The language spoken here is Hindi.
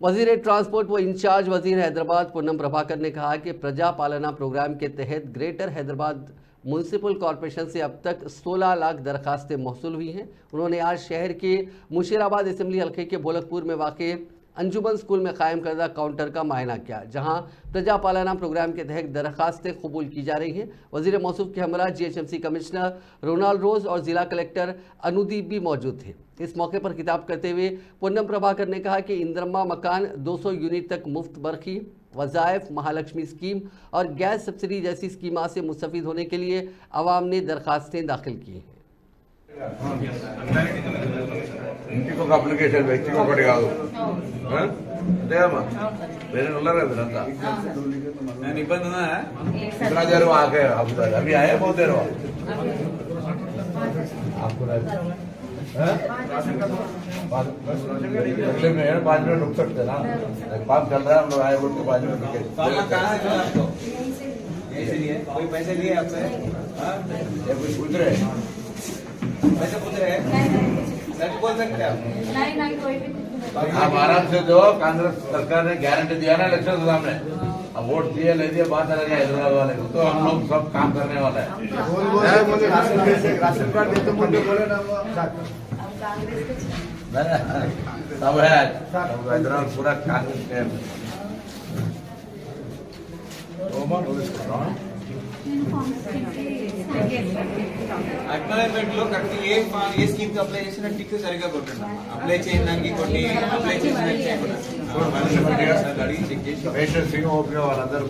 वजीर ट्रांसपोर्ट व इंचार्ज वजीर हैदराबाद पूनम प्रभाकर ने कहा कि प्रजा पालना प्रोग्राम के तहत ग्रेटर हैदराबाद म्यूनसिपल कॉरपोरेशन से अब तक 16 लाख दरखास्तें मौसूल हुई हैं। उन्होंने आज शहर के मुशीराबाद असेंबली हल्के के बोलकपुर में वाक़ अंजुमन स्कूल में कायम करदा काउंटर का मुआयना किया, जहां प्रजा पालना प्रोग्राम के तहत दरखास्तें कबूल की जा रही हैं। वजीर मौसूफ के हमरा GHMC कमिश्नर रोनाल्ड रोज और जिला कलेक्टर अनुदीप भी मौजूद थे। इस मौके पर खिताब करते हुए पूनम प्रभाकर ने कहा कि इंदिरा मकान 200 यूनिट तक मुफ्त बरखी, वज़ाइफ, महालक्ष्मी स्कीम और गैस सब्सिडी जैसी स्कीमां से मुस्तफ़ीद होने के लिए आवाम ने दरखास्तें दाखिल की हैं। ఇంటికి ఒక అప్లికేషన్ వ్యక్తికి ఒకటి కాదు అంతేమ్మా వేరే ఉన్నారు కదా మీరంతా నేను ఇబ్బంది ఉందా इतना देर में आके अभी आए बहुत देर में आपको अगले में 5 मिनट रुक सकते ना, काम चल रहा है, हम लोग आए बोल के 5 मिनट रुके। कोई पैसे लिए आपसे कुछ पूछ रहे पैसे पूछ रहे सच बोल सकते हैं नहीं कोई भी आप आराम से दो। कांग्रेस सरकार ने गारंटी दिया ना इलेक्शन के सामने, अब वोट दिए ले दिए, बात अलग है हैदराबाद वाले को, तो हम लोग सब काम करने वाला है। राशन कार्ड देते बोले ना सब है हैदराबाद पूरा कांग्रेस के అక్నాలెడ్జ్మెంట్ లో కరెక్ట్ ఏ స్కీమ్ కి అప్లై చేసినా టిక్ సరిగా కొట్టండి. అప్లై చేయడానికి కొన్ని అప్లై చేసిన అడిగి చెక్ చేసి వాళ్ళందరూ